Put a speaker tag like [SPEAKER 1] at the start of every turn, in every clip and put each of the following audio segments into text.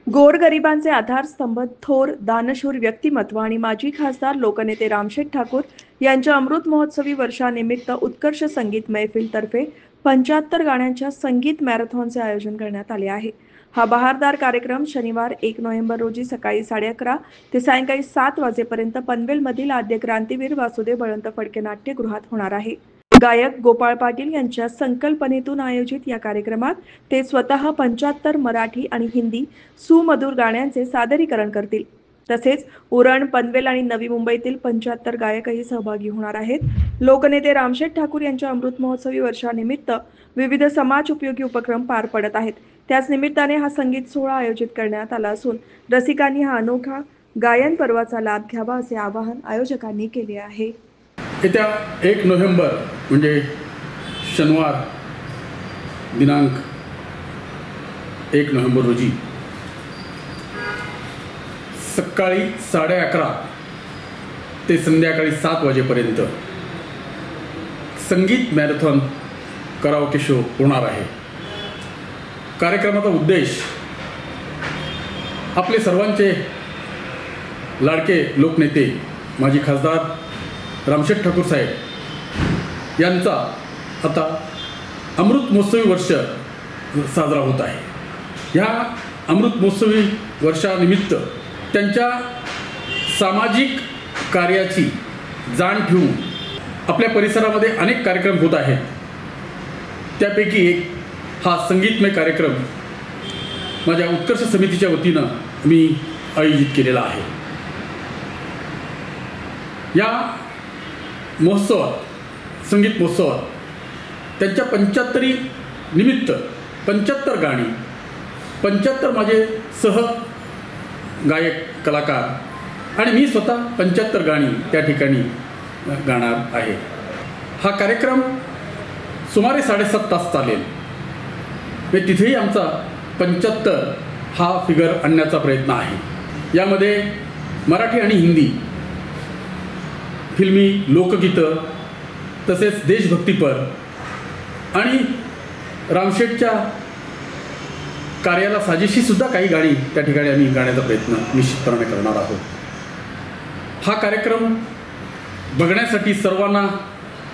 [SPEAKER 1] गोरगरिबांचे आधारस्तंभ, थोर दानशूर व्यक्तिमत्व आणि माजी खासदार लोकनेते रामशेठ ठाकूर यांच्या अमृत महोत्सवी वर्षानिमित्त उत्कर्ष संगीत मैफिल तर्फे 75 गाण्यांच्या संगीत मॅरेथॉनचे आयोजन करण्यात आले आहे। हा बहारदार कार्यक्रम शनिवार 1 नोव्हेंबर रोजी सकाळी 11:30 ते सायंकाळी 7 वाजेपर्यंत पनवेलमधील आद्य क्रांतीवीर वासुदेव बळवंत फडके नाट्यगृहात होणार आहे। गायक गोपाळ पाटील यांच्या संकल्पनेतून आयोजित या कार्यक्रमात ते स्वतः 75 मराठी आणि हिंदी सुमधुर गाण्यांचे सादरीकरण करतील। तसेच उरण, पनवेल आणि नवी मुंबईतील 75 गायकही सहभागी होणार आहेत। लोकनेते रामशेठ ठाकूर यांच्या अमृत महोत्सवी वर्षानिमित्त विविध समाज उपयोगी उपक्रम पार पडत आहेत। त्याच निमित्ताने हा संगीत सोहळा आयोजित करण्यात आला असून रसिकांनी हा अनोखा गायन पर्वाचा लाभ घ्यावा असे आवाहन आयोजकांनी केले आहे।
[SPEAKER 2] येत्या 1 नोव्हेंबर म्हणजे शनिवार दिनांक 1 नोव्हेंबर रोजी सकाळी 11:30 ते संध्याकाळी 7 वाजेपर्यंत संगीत मॅरेथॉन कराओके शो होणार आहे। कार्यक्रमाचा उद्देश आपले सर्वांचे लाडके लोकनेते माजी खासदार रामशेठ ठाकूर साहेब यांचा आता अमृत महोत्सवी वर्ष साजरा होत आहे। ह्या अमृत महोत्सवी वर्षानिमित्त त्यांच्या सामाजिक कार्याची जाण ठेवून आपल्या परिसरामध्ये अनेक कार्यक्रम होत आहेत। त्यापैकी एक हा संगीतमय कार्यक्रम माझ्या उत्कर्ष समितीच्या वतीनं मी आयोजित केलेला आहे। या महोत्सवात संगीत महोत्सवात त्यांच्या 75 निमित्त 75 गाणी 75 माझे सह गायक कलाकार आणि मी स्वतः 75 गाणी त्या ठिकाणी गाणार आहे। हा कार्यक्रम सुमारे 7.5 तास चालेल। तिथेही आमचा 75 हा फिगर आणण्याचा प्रयत्न आहे। यामध्ये मराठी आणि हिंदी फिल्मी लोकगीतं तसेच देशभक्तीपर आणि रामशेठच्या कार्याला साजेशीसुद्धा काही गाणी त्या ठिकाणी आम्ही गाण्याचा प्रयत्न निश्चितपणे करणार आहोत। हा कार्यक्रम बघण्यासाठी सर्वांना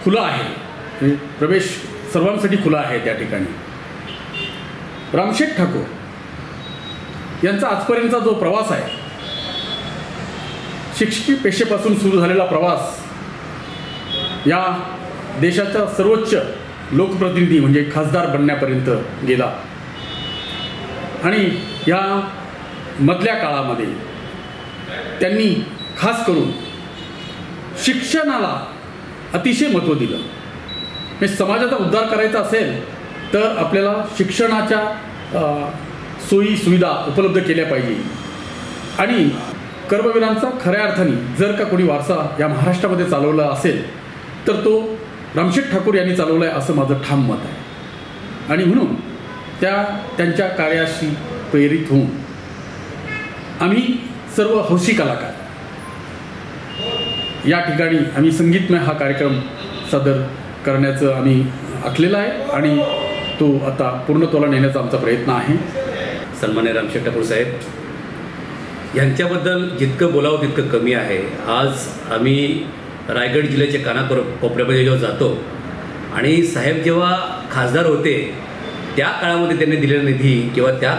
[SPEAKER 2] खुला आहे, प्रवेश सर्वांसाठी खुला आहे। त्या ठिकाणी रामशेठ ठाकूर यांचा आजपर्यंतचा जो प्रवास आहे, शिक्षकी पेशेपासून सुरू झालेला प्रवास या देशाचा सर्वोच्च लोकप्रतिनिधी म्हणजे खासदार बनण्यापर्यंत गेला आणि या मधल्या काळामध्ये त्यांनी खास करून शिक्षणाला अतिशय महत्त्व दिलं। म्हणजे समाजाचा उद्धार करायचा असेल तर आपल्याला शिक्षणाच्या सोयी सुविधा उपलब्ध केल्या पाहिजे आणि कर्मवीरांचा खऱ्या अर्थाने जर का कोणी वारसा या महाराष्ट्रामध्ये चालवला असेल तर तो रामशेठ ठाकूर यांनी चालवला आहे असं माझं ठाम मत आहे। आणि म्हणून त्यांच्या कार्याशी प्रेरित होऊन आम्ही सर्व हौशी कलाकार या ठिकाणी आम्ही संगीतमय हा कार्यक्रम सादर करण्याचं आम्ही आखलेलं आहे आणि तो आता पूर्णत्वाला नेण्याचा आमचा प्रयत्न आहे।
[SPEAKER 3] सन्माननीय रामशेठ ठाकूर साहेब यांच्याबद्दल जितकं बोलावं तितकं कमी आहे। आज आम्ही रायगड जिल्ह्याच्या कानाकोपऱ्यामध्ये जेव्हा जातो आणि साहेब जेव्हा खासदार होते त्या काळामध्ये त्यांनी दिलेला निधी किंवा त्या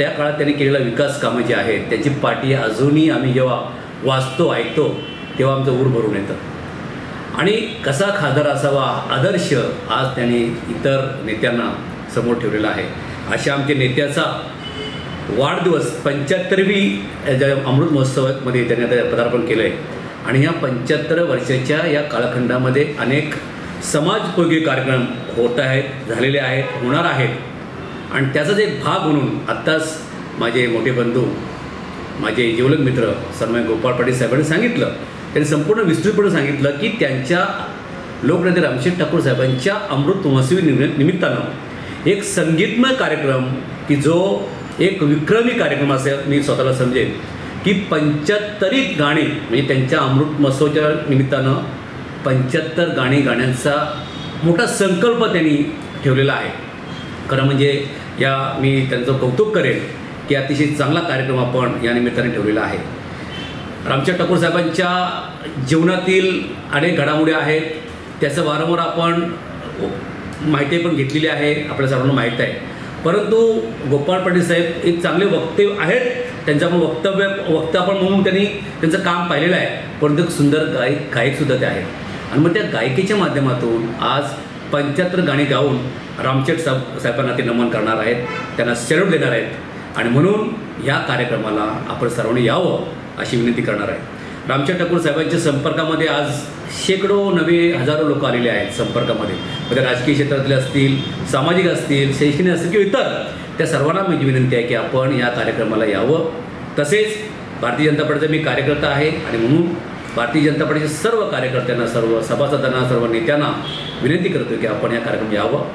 [SPEAKER 3] काळात त्यांनी केलेला विकास कामं जी आहेत त्याची पाठी अजूनही आम्ही जेव्हा वाचतो ऐकतो तेव्हा आमचं ऊर भरून येतं। आणि कसा खासदार असावा आदर्श आज त्यांनी इतर नेत्यांना समोर ठेवलेला आहे। अशा आमच्या नेत्याचा वाढदिवस 75वी अमृत महोत्सवामध्ये त्यांनी आता पदार्पण केलं आहे आणि ह्या 75 वर्षाच्या या कालखंडामध्ये अनेक समाजोपयोगी कार्यक्रम होत आहेत, झालेले आहेत, होणार आहेत आणि त्याचाच एक भाग म्हणून आत्ताच माझे मोठे बंधू माझे जिवलग मित्र सन्माननीय गोपाळ पाटील साहेबांनी सांगितलं, त्यांनी संपूर्ण विस्तृतपणे सांगितलं की त्यांच्या लोकनेते रामशेठ ठाकूर साहेबांच्या अमृत महोत्सवी निमित्तानं एक संगीतमय कार्यक्रम की जो एक विक्रमी कार्यक्रम असेल मी स्वतःला समजेन की 75 गाणी म्हणजे त्यांच्या अमृत महोत्सवाच्या निमित्तानं 75 गाणी गाण्याचा मोठा संकल्प त्यांनी ठेवलेला आहे। खरं म्हणजे मी त्यांचं कौतुक करेन की अतिशय चांगला कार्यक्रम आपण या निमित्ताने ठेवलेला आहे. रामचंद्र ठाकूर साहेबांच्या जीवनातील अनेक घडामोडी आहेत, त्याचं वारंवार आपण माहिती पण घेतलेली आहे, आपल्या सर्वांना माहीत आहे. परंतु गोपाळ पाटील साहेब एक चांगले वक्ते आहेत, त्यांचं आपण वक्ता आपण म्हणून त्यांनी त्यांचं काम पाहिलेलं आहे. परंतु एक सुंदर गायकसुद्धा ते आहेत. आणि मग त्या गायकीच्या माध्यमातून आज 75 गाणी गाऊन रामचंद्र साहेबांना ते नमन करणार आहेत, त्यांना सॅल्यूट देणार आहेत. आणि म्हणून ह्या कार्यक्रमाला आपण सर्वांनी यावं अशी विनंती करणार आहे. रामचंद्र ठाकूर साहेबांच्या संपर्कामध्ये आज शेकडो नवे हजारो लोक आलेले आहेत संपर्कामध्ये. म्हणजे राजकीय क्षेत्रातले असतील, सामाजिक असतील, शैक्षणिक असतील किंवा इतर, त्या सर्वांना माझी विनंती आहे की आपण या कार्यक्रमाला यावं. तसेच भारतीय जनता पार्टीचा मी कार्यकर्ता आहे आणि म्हणून भारतीय जनता पार्टीच्या सर्व कार्यकर्त्यांना, सर्व सभासदांना, सर्व नेत्यांना विनंती करतो की आपण या कार्यक्रमात यावं.